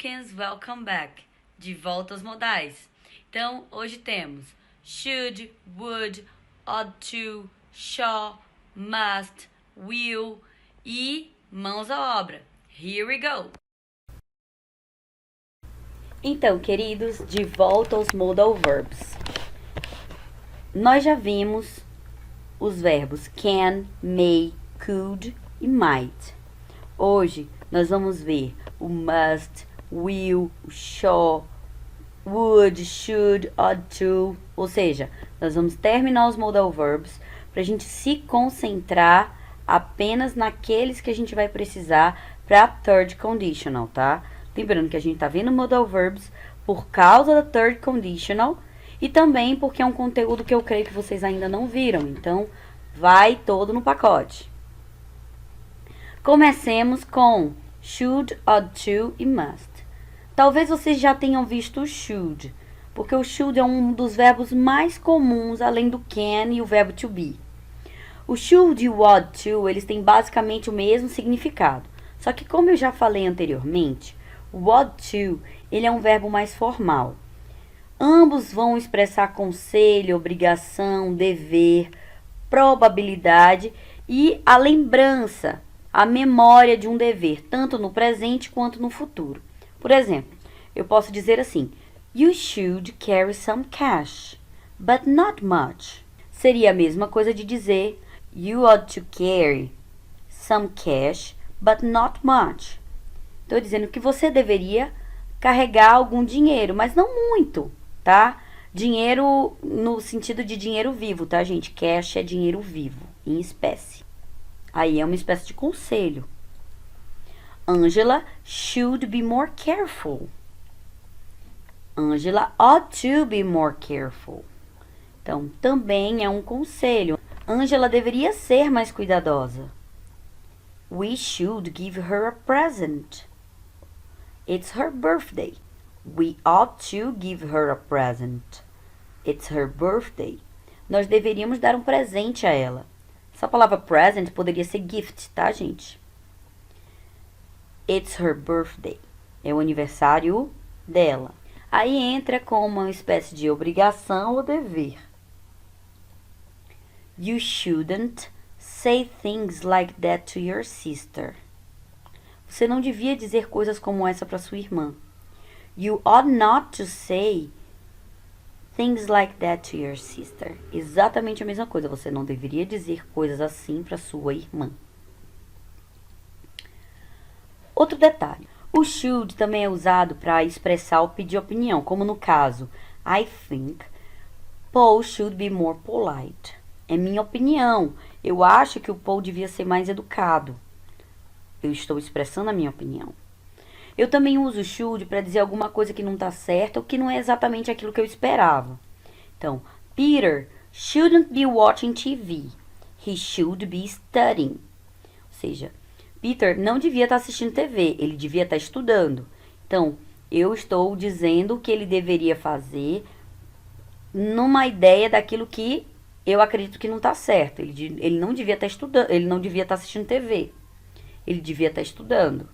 Americans, welcome back. De volta aos modais. Então, hoje temos should, would, ought to, shall, must, will e mãos à obra. Here we go! Então, queridos, de volta aos modal verbs. Nós já vimos os verbos can, may, could e might. Hoje, nós vamos ver o must, will, o shall, would, should, ought to. Ou seja, nós vamos terminar os modal verbs para a gente se concentrar apenas naqueles que a gente vai precisar para third conditional, tá? Lembrando que a gente tá vendo modal verbs por causa da third conditional e também porque é um conteúdo que eu creio que vocês ainda não viram. Então, vai todo no pacote. Comecemos com should, ought to e must. Talvez vocês já tenham visto o should, porque o should é um dos verbos mais comuns, além do can e o verbo to be. O should e o ought to, eles têm basicamente o mesmo significado. Só que como eu já falei anteriormente, o ought to, ele é um verbo mais formal. Ambos vão expressar conselho, obrigação, dever, probabilidade e a lembrança, a memória de um dever, tanto no presente quanto no futuro. Por exemplo, eu posso dizer assim: You should carry some cash, but not much. Seria a mesma coisa de dizer You ought to carry some cash, but not much. Estou dizendo que você deveria carregar algum dinheiro, mas não muito, tá? Dinheiro no sentido de dinheiro vivo, tá, gente? Cash é dinheiro vivo, em espécie. Aí é uma espécie de conselho. Angela should be more careful. Angela ought to be more careful. Então, também é um conselho. Angela deveria ser mais cuidadosa. We should give her a present. It's her birthday. We ought to give her a present. It's her birthday. Nós deveríamos dar um presente a ela. Essa palavra present poderia ser gift, tá, gente? It's her birthday. É o aniversário dela. Aí entra como uma espécie de obrigação ou dever. You shouldn't say things like that to your sister. Você não devia dizer coisas como essa para sua irmã. You ought not to say things like that to your sister. Exatamente a mesma coisa. Você não deveria dizer coisas assim para sua irmã. Outro detalhe. O should também é usado para expressar ou pedir opinião, como no caso I think Paul should be more polite. É minha opinião. Eu acho que o Paul devia ser mais educado. Eu estou expressando a minha opinião. Eu também uso should para dizer alguma coisa que não está certa ou que não é exatamente aquilo que eu esperava. Então, Peter shouldn't be watching TV. He should be studying. Ou seja, Peter não devia estar assistindo TV, ele devia estar estudando. Então, eu estou dizendo o que ele deveria fazer numa ideia daquilo que eu acredito que não está certo. Ele não devia estar estudando, ele não devia estar assistindo TV. Ele devia estar estudando.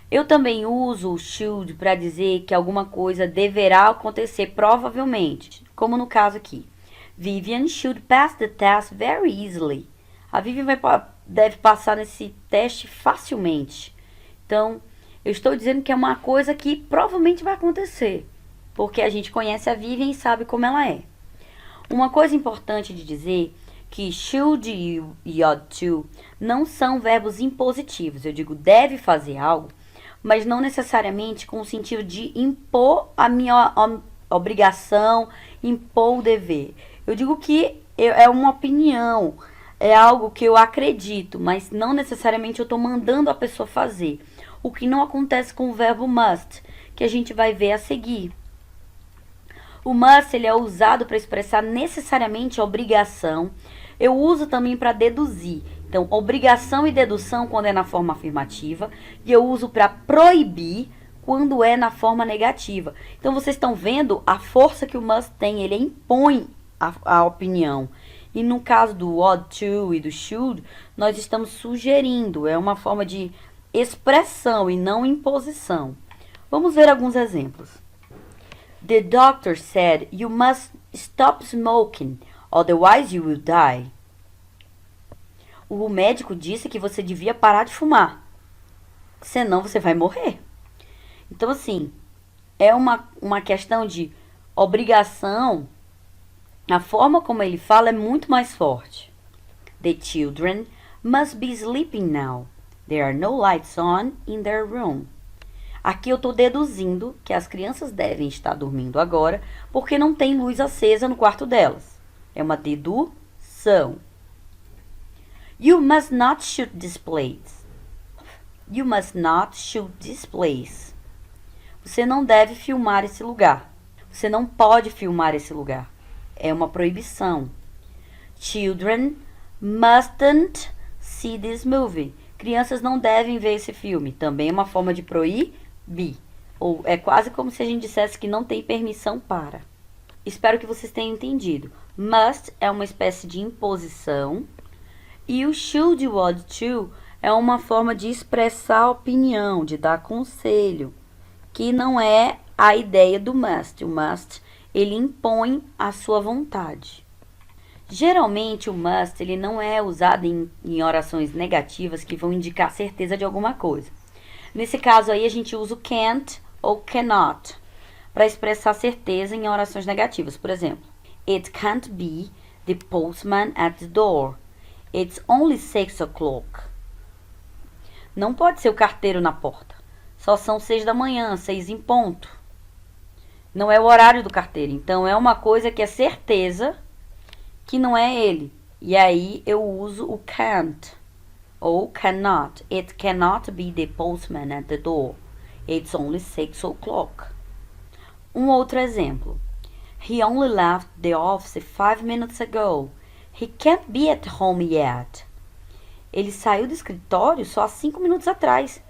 Eu também uso o should para dizer que alguma coisa deverá acontecer provavelmente, como no caso aqui. Vivian should pass the test very easily. A Vivian deve passar nesse teste facilmente. Então, eu estou dizendo que é uma coisa que provavelmente vai acontecer, porque a gente conhece a Vivian e sabe como ela é. Uma coisa importante de dizer que should e ought to não são verbos impositivos. Eu digo deve fazer algo, mas não necessariamente com o sentido de impor a minha obrigação, impor o dever. Eu digo que é uma opinião, é algo que eu acredito, mas não necessariamente eu estou mandando a pessoa fazer. O que não acontece com o verbo must, que a gente vai ver a seguir. O must ele é usado para expressar necessariamente a obrigação. Eu uso também para deduzir. Então, obrigação e dedução quando é na forma afirmativa. E eu uso para proibir quando é na forma negativa. Então, vocês estão vendo a força que o must tem. Ele impõe a opinião. E no caso do ought to e do should, nós estamos sugerindo. É uma forma de expressão e não imposição. Vamos ver alguns exemplos. The doctor said you must stop smoking, otherwise you will die. O médico disse que você devia parar de fumar, senão você vai morrer. Então, assim, é uma questão de obrigação. A forma como ele fala é muito mais forte. The children must be sleeping now. There are no lights on in their room. Aqui eu estou deduzindo que as crianças devem estar dormindo agora porque não tem luz acesa no quarto delas. É uma dedução. You must not shoot displays. You must not shoot displays. Você não deve filmar esse lugar. Você não pode filmar esse lugar. É uma proibição. Children mustn't see this movie. Crianças não devem ver esse filme. Também é uma forma de proibir. Ou é quase como se a gente dissesse que não tem permissão para. Espero que vocês tenham entendido. Must é uma espécie de imposição. E o should, ought to é uma forma de expressar opinião, de dar conselho. Que não é a ideia do must. O must, ele impõe a sua vontade. Geralmente o must ele não é usado em orações negativas que vão indicar certeza de alguma coisa. Nesse caso aí a gente usa o can't ou cannot para expressar certeza em orações negativas. Por exemplo, it can't be the postman at the door. It's only 6 o'clock. Não pode ser o carteiro na porta. Só são 6 da manhã, 6 em ponto. Não é o horário do carteiro. Então é uma coisa que é certeza que não é ele. E aí eu uso o can't ou cannot. It cannot be the postman at the door. It's only 6 o'clock. Um outro exemplo. He only left the office 5 minutes ago. He can't be at home yet. Ele saiu do escritório só há 5 minutos atrás.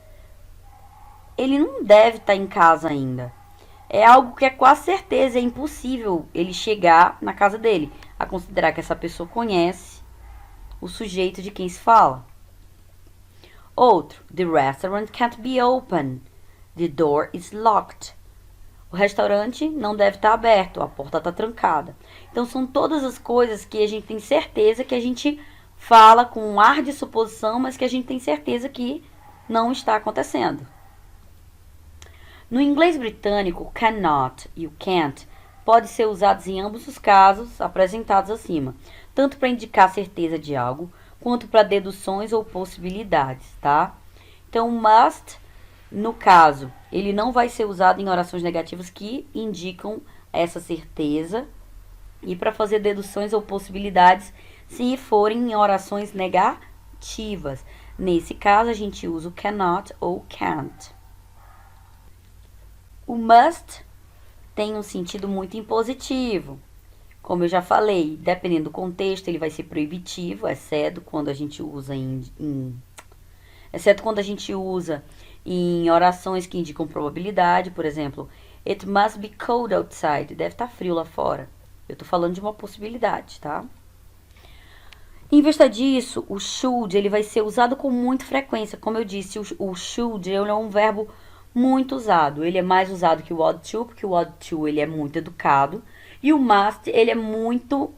Ele não deve estar em casa ainda. É algo que é quase certeza, é impossível ele chegar na casa dele, a considerar que essa pessoa conhece o sujeito de quem se fala. Outro, the restaurant can't be open. The door is locked. O restaurante não deve estar aberto, a porta está trancada. Então são todas as coisas que a gente tem certeza que a gente fala com um ar de suposição, mas que a gente tem certeza que não está acontecendo. No inglês britânico, o cannot e o can't podem ser usados em ambos os casos apresentados acima, tanto para indicar certeza de algo, quanto para deduções ou possibilidades, tá? Então, must, no caso, ele não vai ser usado em orações negativas que indicam essa certeza, e para fazer deduções ou possibilidades se forem em orações negativas. Nesse caso, a gente usa o cannot ou can't. O must tem um sentido muito impositivo. Como eu já falei, dependendo do contexto, ele vai ser proibitivo, exceto quando a gente usa em orações que indicam probabilidade. Por exemplo, it must be cold outside. Deve estar frio lá fora. Eu estou falando de uma possibilidade, tá? Em vista disso, o should ele vai ser usado com muita frequência. Como eu disse, o should ele é um verbo muito usado. Ele é mais usado que o ought to, porque o ought to ele é muito educado. E o must, ele é muito,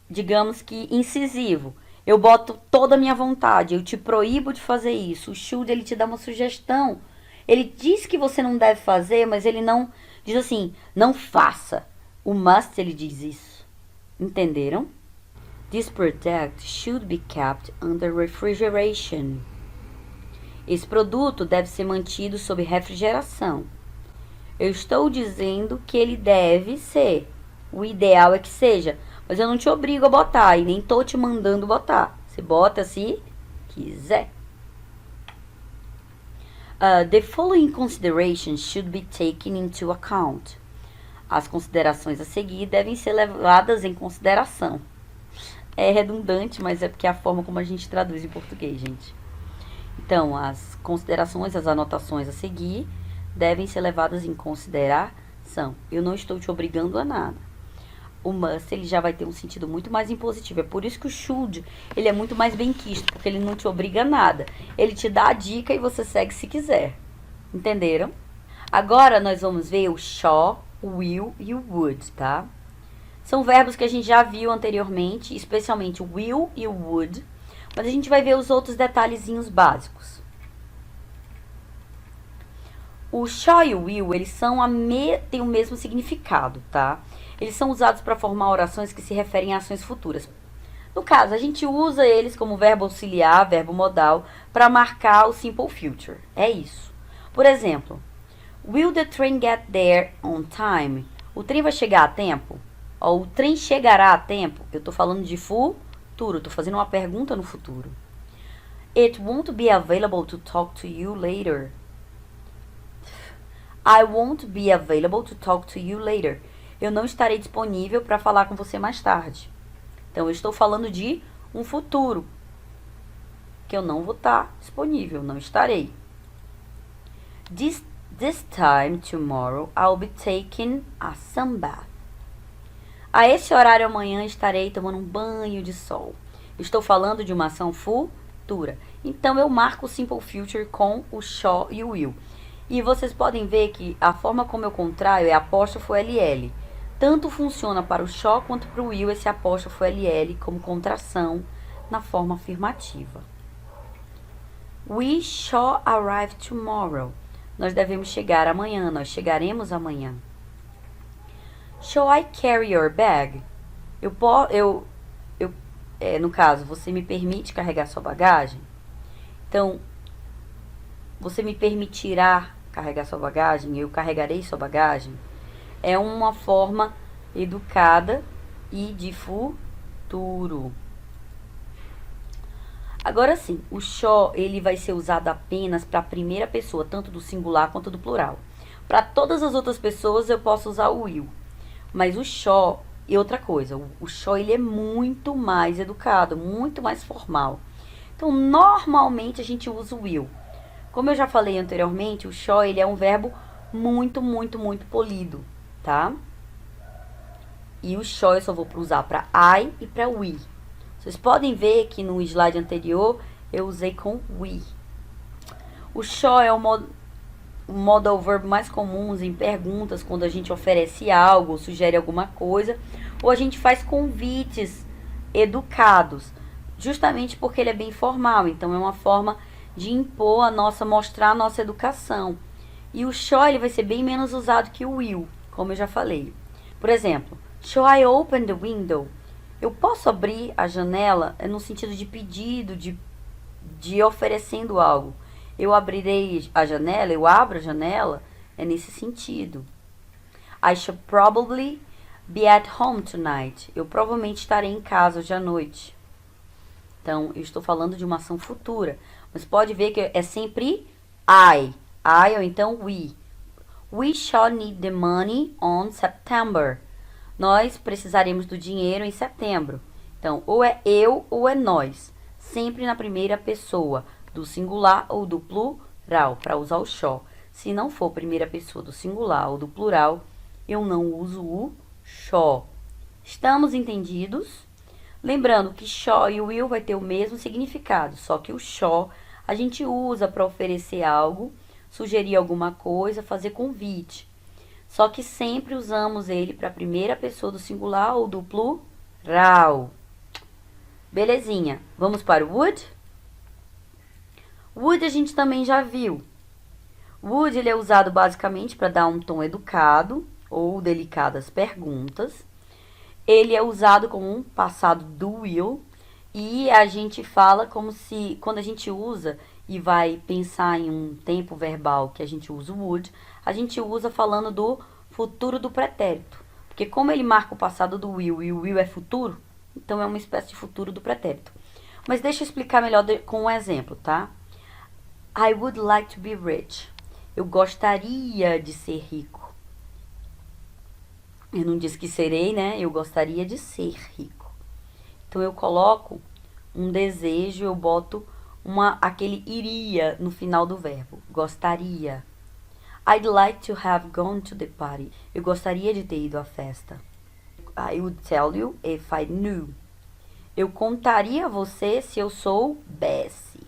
digamos que, incisivo. Eu boto toda a minha vontade, eu te proíbo de fazer isso. O should, ele te dá uma sugestão. Ele diz que você não deve fazer, mas ele não diz assim, não faça. O must, ele diz isso. Entenderam? This product should be kept under refrigeration. Esse produto deve ser mantido sob refrigeração. Eu estou dizendo que ele deve ser. O ideal é que seja. Mas eu não te obrigo a botar e nem estou te mandando botar. Você bota se quiser. The following considerations should be taken into account. As considerações a seguir devem ser levadas em consideração. É redundante, mas é porque é a forma como a gente traduz em português, gente. Então, as considerações, as anotações a seguir devem ser levadas em consideração. Eu não estou te obrigando a nada. O must, ele já vai ter um sentido muito mais impositivo. É por isso que o should, ele é muito mais benquisto, porque ele não te obriga a nada. Ele te dá a dica e você segue se quiser. Entenderam? Agora nós vamos ver o shall, o will e o would, tá? São verbos que a gente já viu anteriormente, especialmente o will e o would, mas a gente vai ver os outros detalhezinhos básicos. O shall e o will, eles têm o mesmo significado, tá? Eles são usados para formar orações que se referem a ações futuras. No caso, a gente usa eles como verbo auxiliar, verbo modal, para marcar o simple future. É isso. Por exemplo, will the train get there on time? O trem vai chegar a tempo? Ou o trem chegará a tempo? Eu estou falando de futuro, estou fazendo uma pergunta no futuro. It won't be available to talk to you later. I won't be available to talk to you later. Eu não estarei disponível para falar com você mais tarde. Então, eu estou falando de um futuro, que eu não vou estar disponível, não estarei. This time tomorrow, I'll be taking a sunbath. A esse horário amanhã estarei tomando um banho de sol. Estou falando de uma ação futura. Então, eu marco o simple future com o shall e o will. E vocês podem ver que a forma como eu contraio é apóstrofo LL. Tanto funciona para o shall quanto para o will esse apóstrofo LL como contração na forma afirmativa. We shall arrive tomorrow. Nós devemos chegar amanhã, nós chegaremos amanhã. Shall I carry your bag? No caso, você me permite carregar sua bagagem? Então, você me permitirá carregar sua bagagem? Eu carregarei sua bagagem? É uma forma educada e de futuro. Agora sim, o shall ele vai ser usado apenas para a primeira pessoa, tanto do singular quanto do plural. Para todas as outras pessoas eu posso usar o will. Mas o shall, e outra coisa, o shall ele é muito mais educado, muito mais formal. Então, normalmente a gente usa o will. Como eu já falei anteriormente, o shall ele é um verbo muito, muito, muito polido, tá? E o shall eu só vou usar para I e para we. Vocês podem ver que no slide anterior eu usei com we. O shall é o modal verb mais comuns em perguntas, quando a gente oferece algo, sugere alguma coisa, ou a gente faz convites educados, justamente porque ele é bem formal. Então é uma forma de impor mostrar a nossa educação. E o shall ele vai ser bem menos usado que o will, como eu já falei. Por exemplo, shall I open the window? Eu posso abrir a janela no sentido de pedido, de oferecendo algo. Eu abrirei a janela, eu abro a janela, é nesse sentido. I shall probably be at home tonight. Eu provavelmente estarei em casa hoje à noite. Então, eu estou falando de uma ação futura. Mas pode ver que é sempre I ou então we. We shall need the money on September. Nós precisaremos do dinheiro em setembro. Então, ou é eu ou é nós. Sempre na primeira pessoa, do singular ou do plural, para usar o shall. Se não for primeira pessoa do singular ou do plural, eu não uso o shall. Estamos entendidos? Lembrando que shall e will vai ter o mesmo significado, só que o shall a gente usa para oferecer algo, sugerir alguma coisa, fazer convite. Só que sempre usamos ele para a primeira pessoa do singular ou do plural. Belezinha. Vamos para o would? Would a gente também já viu. Would ele é usado basicamente para dar um tom educado ou delicadas perguntas. Ele é usado como um passado do will. E a gente fala como se, quando a gente usa e vai pensar em um tempo verbal que a gente usa o would, a gente usa falando do futuro do pretérito. Porque como ele marca o passado do will e o will é futuro, então é uma espécie de futuro do pretérito. Mas deixa eu explicar melhor com um exemplo, tá? I would like to be rich. Eu gostaria de ser rico. Eu não disse que serei, né? Eu gostaria de ser rico. Então, eu coloco um desejo, eu boto aquele iria no final do verbo. Gostaria. I'd like to have gone to the party. Eu gostaria de ter ido à festa. I would tell you if I knew. Eu contaria a você se eu soubesse.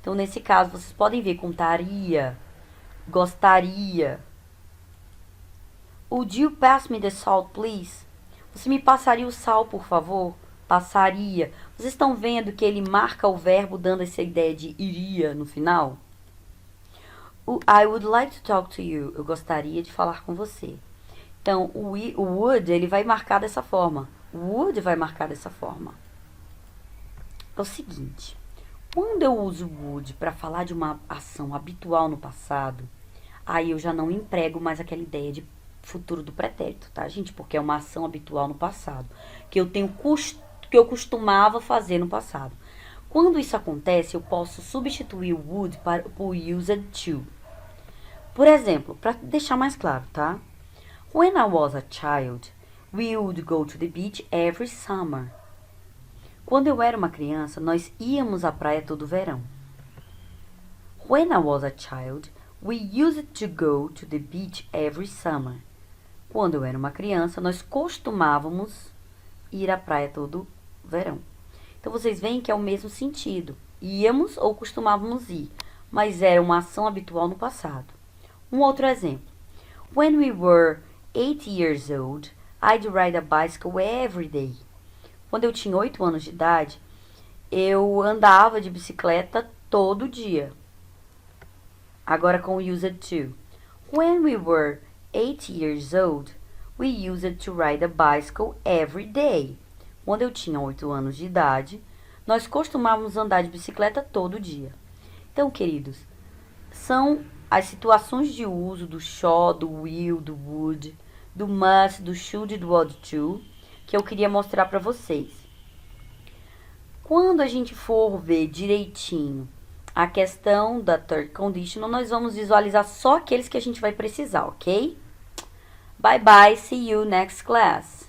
Então, nesse caso, vocês podem ver contaria, gostaria, Would you pass me the salt, please? Você me passaria o sal, por favor? Passaria. Vocês estão vendo que ele marca o verbo dando essa ideia de iria no final? I would like to talk to you. Eu gostaria de falar com você. Então, o would, ele vai marcar dessa forma. Would vai marcar dessa forma. É o seguinte. Quando eu uso would para falar de uma ação habitual no passado, aí eu já não emprego mais aquela ideia de futuro do pretérito, tá, gente? Porque é uma ação habitual no passado, que eu costumava fazer no passado. Quando isso acontece, eu posso substituir o would por used to. Por exemplo, para deixar mais claro, tá? When I was a child, we would go to the beach every summer. Quando eu era uma criança, nós íamos à praia todo verão. When I was a child, we used to go to the beach every summer. Quando eu era uma criança, nós costumávamos ir à praia todo verão. Então, vocês veem que é o mesmo sentido. Íamos ou costumávamos ir, mas era uma ação habitual no passado. Um outro exemplo. When we were 8 years old, I'd ride a bicycle every day. Quando eu tinha 8 anos de idade, eu andava de bicicleta todo dia. Agora com o used to. When we were 8 years old, we used to ride a bicycle every day. Quando eu tinha 8 anos de idade, nós costumávamos andar de bicicleta todo dia. Então, queridos, são as situações de uso do shall, do will, do would, do must, do should e do ought to, que eu queria mostrar para vocês. Quando a gente for ver direitinho a questão da third conditional, nós vamos visualizar só aqueles que a gente vai precisar, ok? Bye bye, see you next class.